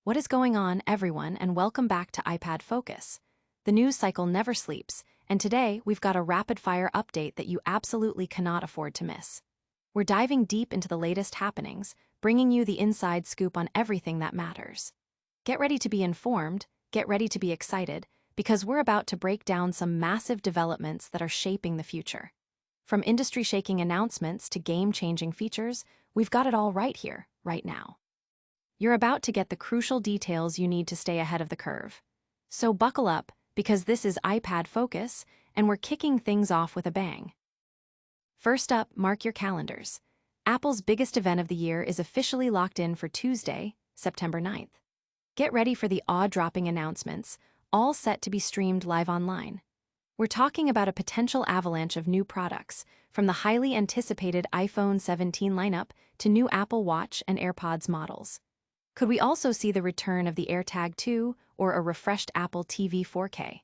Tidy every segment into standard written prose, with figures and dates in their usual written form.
What is going on, everyone, and welcome back to iPad Focus. The news cycle never sleeps, and today we've got a rapid-fire update that you absolutely cannot afford to miss. We're diving deep into the latest happenings, bringing you the inside scoop on everything that matters. Get ready to be informed, get ready to be excited, because we're about to break down some massive developments that are shaping the future. From industry-shaking announcements to game-changing features, we've got it all right here, right now. You're about to get the crucial details you need to stay ahead of the curve. So buckle up, because this is iPad Focus, and we're kicking things off with a bang. First up, mark your calendars. Apple's biggest event of the year is officially locked in for Tuesday, September 9th. Get ready for the awe-dropping announcements, all set to be streamed live online. We're talking about a potential avalanche of new products, from the highly anticipated iPhone 17 lineup to new Apple Watch and AirPods models. Could we also see the return of the AirTag 2 or a refreshed Apple TV 4K?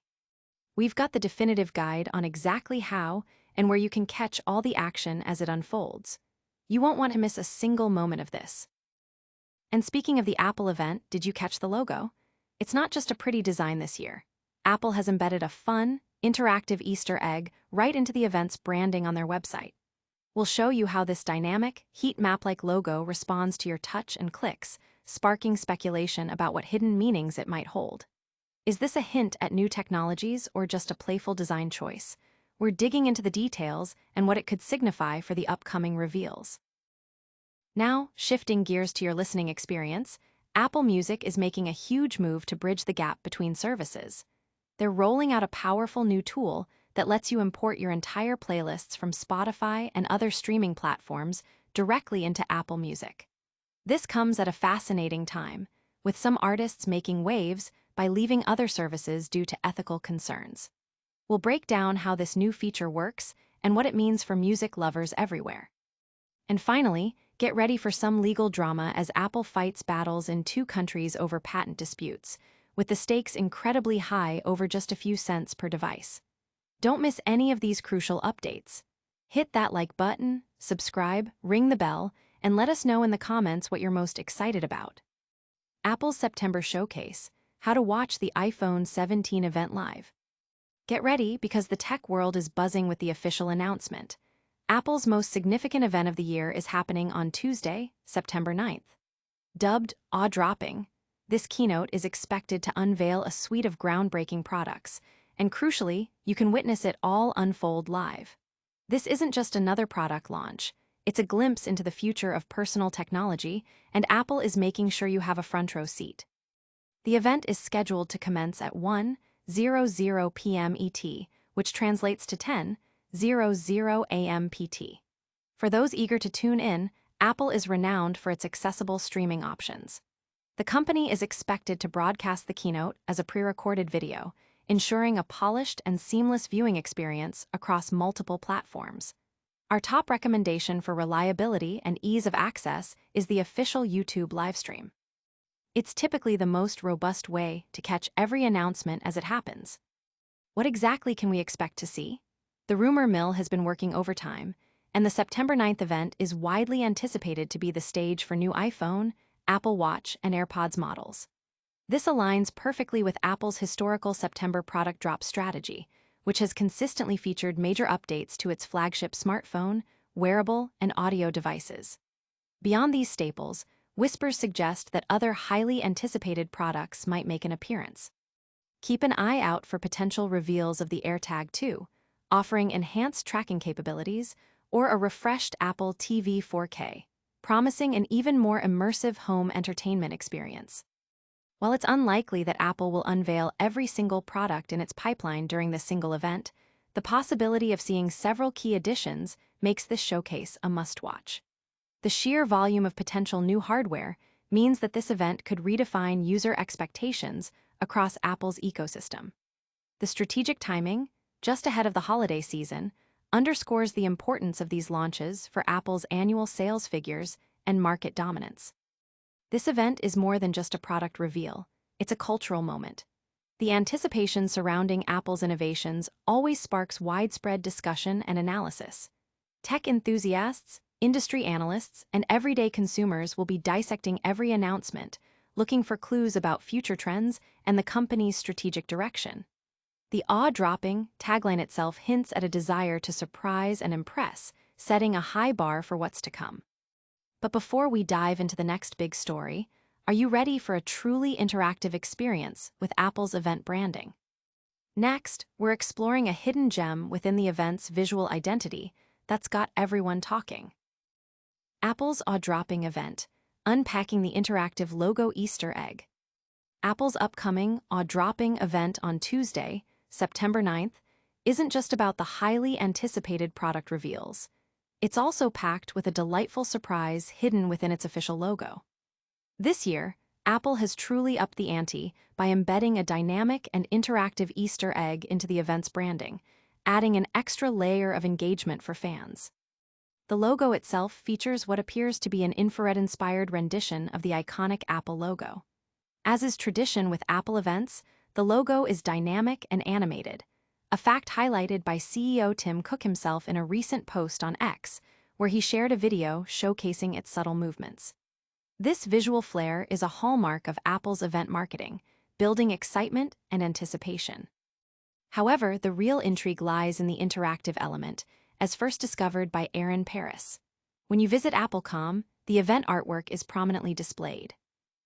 We've got the definitive guide on exactly how and where you can catch all the action as it unfolds. You won't want to miss a single moment of this. And speaking of the Apple event, did you catch the logo? It's not just a pretty design this year. Apple has embedded a fun, interactive Easter egg right into the event's branding on their website. We'll show you how this dynamic, heat map-like logo responds to your touch and clicks, sparking speculation about what hidden meanings it might hold. Is this a hint at new technologies or just a playful design choice? We're digging into the details and what it could signify for the upcoming reveals. Now, shifting gears to your listening experience, Apple Music is making a huge move to bridge the gap between services. They're rolling out a powerful new tool that lets you import your entire playlists from Spotify and other streaming platforms directly into Apple Music. This comes at a fascinating time, with some artists making waves by leaving other services due to ethical concerns. We'll break down how this new feature works and what it means for music lovers everywhere. And finally, get ready for some legal drama as Apple fights battles in two countries over patent disputes, with the stakes incredibly high over just a few cents per device. Don't miss any of these crucial updates. Hit that like button, subscribe, ring the bell, and let us know in the comments what you're most excited about. Apple's September showcase, how to watch the iPhone 17 event live. Get ready because the tech world is buzzing with the official announcement. Apple's most significant event of the year is happening on Tuesday, September 9th. Dubbed awe-dropping, this keynote is expected to unveil a suite of groundbreaking products, and crucially, you can witness it all unfold live. This isn't just another product launch. It's a glimpse into the future of personal technology, and Apple is making sure you have a front-row seat. The event is scheduled to commence at 1:00 p.m. ET, which translates to 10:00 a.m. PT. For those eager to tune in, Apple is renowned for its accessible streaming options. The company is expected to broadcast the keynote as a pre-recorded video, ensuring a polished and seamless viewing experience across multiple platforms. Our top recommendation for reliability and ease of access is the official YouTube livestream. It's typically the most robust way to catch every announcement as it happens. What exactly can we expect to see? The rumor mill has been working overtime, and the September 9th event is widely anticipated to be the stage for new iPhone, Apple Watch, and AirPods models. This aligns perfectly with Apple's historical September product drop strategy, which has consistently featured major updates to its flagship smartphone, wearable, and audio devices. Beyond these staples, whispers suggest that other highly anticipated products might make an appearance. Keep an eye out for potential reveals of the AirTag 2, offering enhanced tracking capabilities, or a refreshed Apple TV 4K, promising an even more immersive home entertainment experience. While it's unlikely that Apple will unveil every single product in its pipeline during this single event, the possibility of seeing several key additions makes this showcase a must-watch. The sheer volume of potential new hardware means that this event could redefine user expectations across Apple's ecosystem. The strategic timing, just ahead of the holiday season, underscores the importance of these launches for Apple's annual sales figures and market dominance. This event is more than just a product reveal, it's a cultural moment. The anticipation surrounding Apple's innovations always sparks widespread discussion and analysis. Tech enthusiasts, industry analysts, and everyday consumers will be dissecting every announcement, looking for clues about future trends and the company's strategic direction. The awe-dropping tagline itself hints at a desire to surprise and impress, setting a high bar for what's to come. But before we dive into the next big story, are you ready for a truly interactive experience with Apple's event branding? Next, we're exploring a hidden gem within the event's visual identity that's got everyone talking. Apple's awe-dropping event, unpacking the interactive logo Easter egg. Apple's upcoming awe-dropping event on Tuesday, September 9th, isn't just about the highly anticipated product reveals. It's also packed with a delightful surprise hidden within its official logo. This year, Apple has truly upped the ante by embedding a dynamic and interactive Easter egg into the event's branding, adding an extra layer of engagement for fans. The logo itself features what appears to be an infrared-inspired rendition of the iconic Apple logo. As is tradition with Apple events, the logo is dynamic and animated, a fact highlighted by CEO Tim Cook himself in a recent post on X, where he shared a video showcasing its subtle movements. This visual flair is a hallmark of Apple's event marketing, building excitement and anticipation. However, the real intrigue lies in the interactive element, as first discovered by Aaron Paris. When you visit Apple.com, the event artwork is prominently displayed.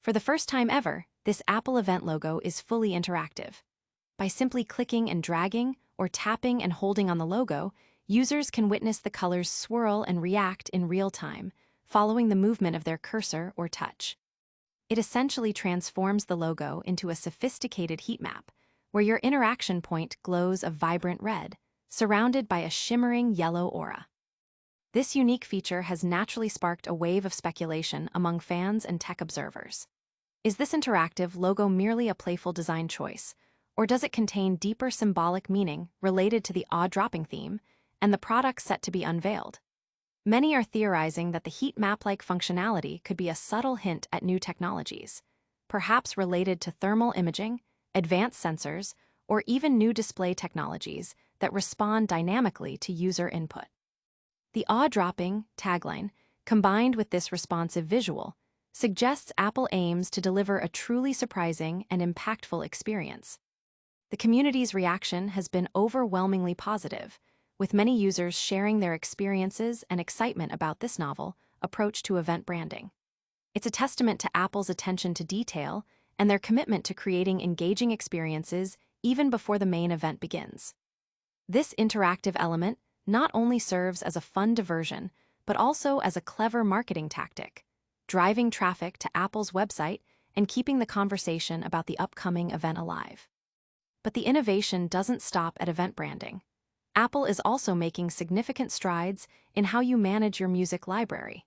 For the first time ever, this Apple event logo is fully interactive. By simply clicking and dragging, or tapping and holding on the logo, users can witness the colors swirl and react in real time, following the movement of their cursor or touch. It essentially transforms the logo into a sophisticated heat map, where your interaction point glows a vibrant red, surrounded by a shimmering yellow aura. This unique feature has naturally sparked a wave of speculation among fans and tech observers. Is this interactive logo merely a playful design choice, or does it contain deeper symbolic meaning related to the awe-dropping theme and the product set to be unveiled? Many are theorizing that the heat map-like functionality could be a subtle hint at new technologies, perhaps related to thermal imaging, advanced sensors, or even new display technologies that respond dynamically to user input. The awe-dropping tagline, combined with this responsive visual, suggests Apple aims to deliver a truly surprising and impactful experience. The community's reaction has been overwhelmingly positive, with many users sharing their experiences and excitement about this novel approach to event branding. It's a testament to Apple's attention to detail and their commitment to creating engaging experiences even before the main event begins. This interactive element not only serves as a fun diversion, but also as a clever marketing tactic, driving traffic to Apple's website and keeping the conversation about the upcoming event alive. But the innovation doesn't stop at event branding. Apple is also making significant strides in how you manage your music library.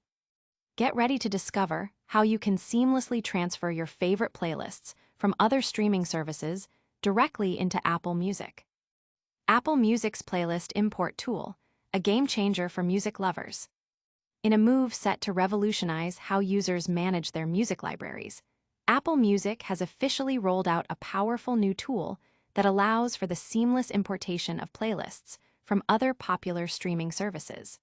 Get ready to discover how you can seamlessly transfer your favorite playlists from other streaming services directly into Apple Music. Apple Music's Playlist Import tool, a game-changer for music lovers. In a move set to revolutionize how users manage their music libraries, Apple Music has officially rolled out a powerful new tool that allows for the seamless importation of playlists from other popular streaming services.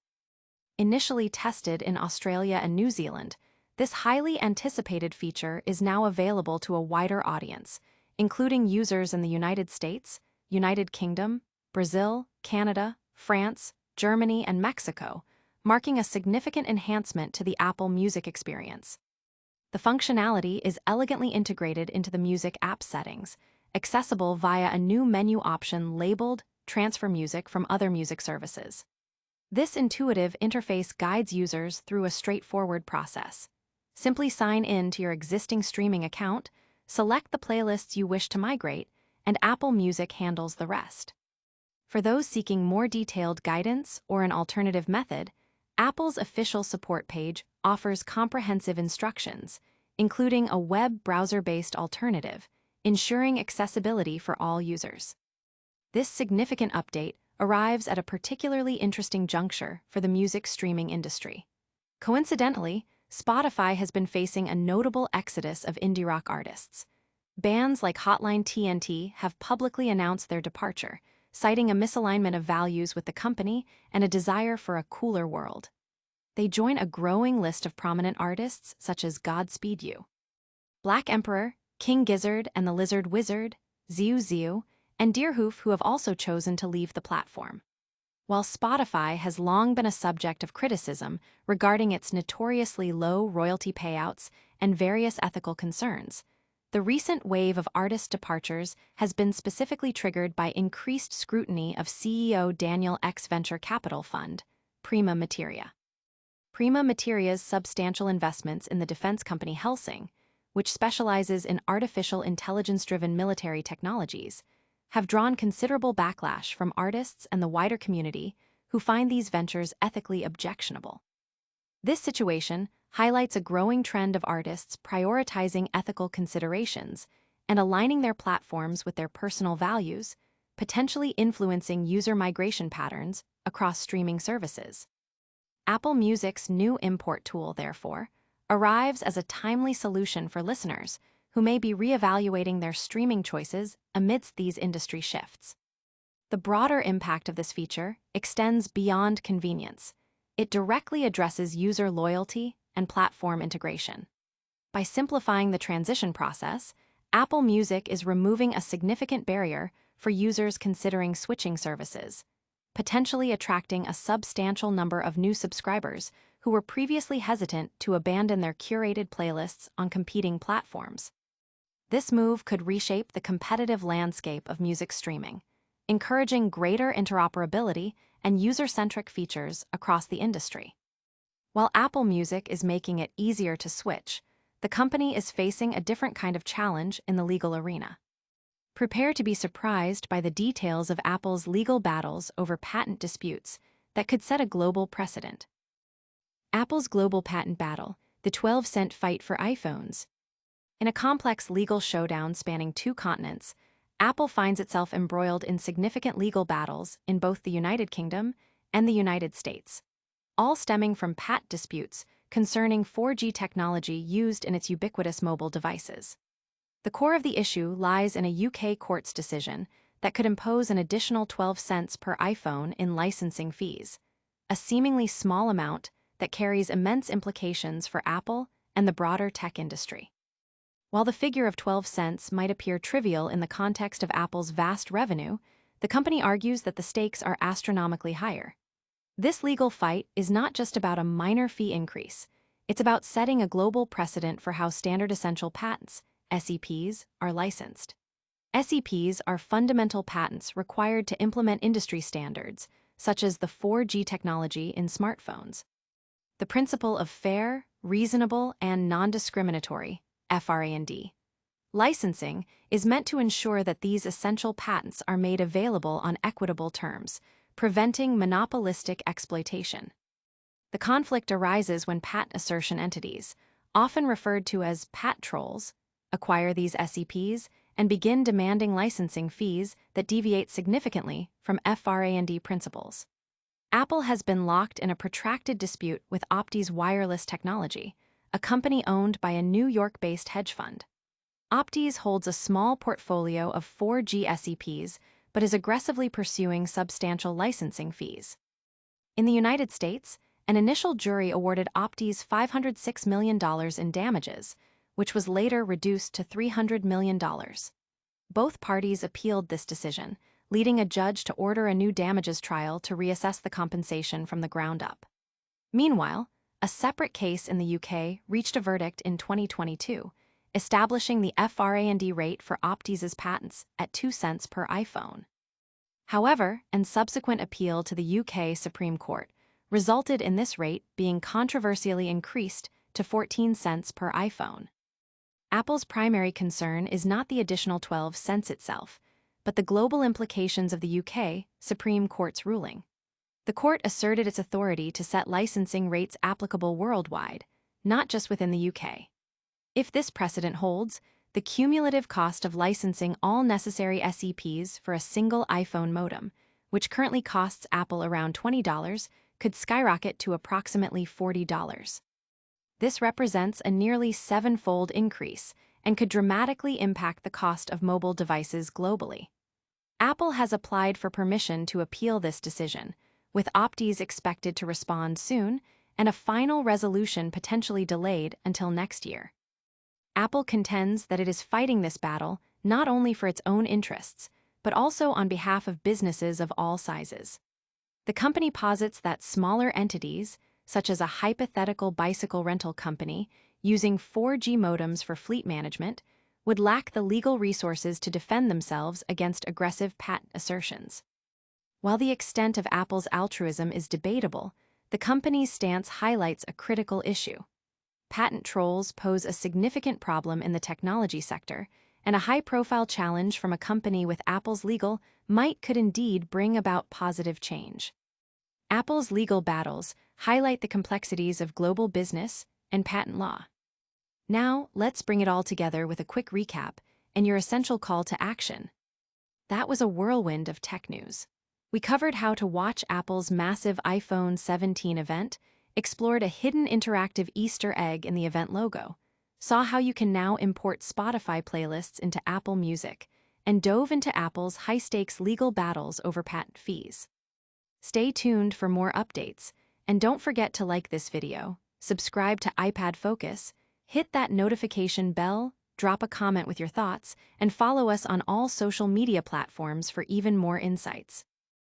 Initially tested in Australia and New Zealand, this highly anticipated feature is now available to a wider audience, including users in the United States, United Kingdom, Brazil, Canada, France, Germany, and Mexico, marking a significant enhancement to the Apple Music experience. The functionality is elegantly integrated into the music app settings, accessible via a new menu option labeled Transfer Music from Other Music Services. This intuitive interface guides users through a straightforward process. Simply sign in to your existing streaming account, select the playlists you wish to migrate, and Apple Music handles the rest. For those seeking more detailed guidance or an alternative method, Apple's official support page offers comprehensive instructions, including a web browser-based alternative, ensuring accessibility for all users. This significant update arrives at a particularly interesting juncture for the music streaming industry. Coincidentally, Spotify has been facing a notable exodus of indie rock artists. Bands like Hotline TNT have publicly announced their departure, citing a misalignment of values with the company and a desire for a cooler world. They join a growing list of prominent artists such as Godspeed You. Black Emperor, King Gizzard and the Lizard Wizard, Ziu Ziu, and Deerhoof who have also chosen to leave the platform. While Spotify has long been a subject of criticism regarding its notoriously low royalty payouts and various ethical concerns, the recent wave of artist departures has been specifically triggered by increased scrutiny of CEO Daniel Ek's venture capital fund, Prima Materia. Prima Materia's substantial investments in the defense company Helsing, which specializes in artificial intelligence-driven military technologies, have drawn considerable backlash from artists and the wider community who find these ventures ethically objectionable. This situation highlights a growing trend of artists prioritizing ethical considerations and aligning their platforms with their personal values, potentially influencing user migration patterns across streaming services. Apple Music's new import tool, therefore, arrives as a timely solution for listeners who may be reevaluating their streaming choices amidst these industry shifts. The broader impact of this feature extends beyond convenience. It directly addresses user loyalty and platform integration. By simplifying the transition process, Apple Music is removing a significant barrier for users considering switching services, potentially attracting a substantial number of new subscribers who were previously hesitant to abandon their curated playlists on competing platforms. This move could reshape the competitive landscape of music streaming, encouraging greater interoperability and user-centric features across the industry. While Apple Music is making it easier to switch, the company is facing a different kind of challenge in the legal arena. Prepare to be surprised by the details of Apple's legal battles over patent disputes that could set a global precedent. Apple's global patent battle, the 12-cent fight for iPhones. In a complex legal showdown spanning 2 continents, Apple finds itself embroiled in significant legal battles in both the United Kingdom and the United States, all stemming from patent disputes concerning 4G technology used in its ubiquitous mobile devices. The core of the issue lies in a UK court's decision that could impose an additional 12 cents per iPhone in licensing fees, a seemingly small amount that carries immense implications for Apple and the broader tech industry. While the figure of 12 cents might appear trivial in the context of Apple's vast revenue, the company argues that the stakes are astronomically higher. This legal fight is not just about a minor fee increase, it's about setting a global precedent for how standard essential patents, SEPs, are licensed. SEPs are fundamental patents required to implement industry standards, such as the 4G technology in smartphones. The principle of fair, reasonable, and non-discriminatory (FRA&D) licensing is meant to ensure that these essential patents are made available on equitable terms, preventing monopolistic exploitation. The conflict arises when patent assertion entities, often referred to as patent trolls, acquire these SEPs and begin demanding licensing fees that deviate significantly from FRA&D principles. Apple has been locked in a protracted dispute with Opti's wireless technology, a company owned by a New York-based hedge fund. Optis holds a small portfolio of 4G SEPs but is aggressively pursuing substantial licensing fees. In the United States, an initial jury awarded Optis $506 million in damages, which was later reduced to $300 million. Both parties appealed this decision, leading a judge to order a new damages trial to reassess the compensation from the ground up. Meanwhile, a separate case in the UK reached a verdict in 2022, establishing the FRA&D rate for Optis' patents at 2 cents per iPhone. However, an subsequent appeal to the UK Supreme Court resulted in this rate being controversially increased to 14 cents per iPhone. Apple's primary concern is not the additional 12 cents itself, but the global implications of the UK Supreme Court's ruling. The court asserted its authority to set licensing rates applicable worldwide, not just within the UK. If this precedent holds, the cumulative cost of licensing all necessary SEPs for a single iPhone modem, which currently costs Apple around $20, could skyrocket to approximately $40. This represents a nearly 7-fold increase and could dramatically impact the cost of mobile devices globally. Apple has applied for permission to appeal this decision, with Optis expected to respond soon and a final resolution potentially delayed until next year. Apple contends that it is fighting this battle not only for its own interests, but also on behalf of businesses of all sizes. The company posits that smaller entities, such as a hypothetical bicycle rental company using 4G modems for fleet management, would lack the legal resources to defend themselves against aggressive patent assertions. While the extent of Apple's altruism is debatable, the company's stance highlights a critical issue. Patent trolls pose a significant problem in the technology sector, and a high-profile challenge from a company with Apple's legal might could indeed bring about positive change. Apple's legal battles highlight the complexities of global business and patent law. Now, let's bring it all together with a quick recap and your essential call to action. That was a whirlwind of tech news. We covered how to watch Apple's massive iPhone 17 event, explored a hidden interactive Easter egg in the event logo, saw how you can now import Spotify playlists into Apple Music, and dove into Apple's high-stakes legal battles over patent fees. Stay tuned for more updates, and don't forget to like this video, subscribe to iPad Focus, hit that notification bell, drop a comment with your thoughts, and follow us on all social media platforms for even more insights.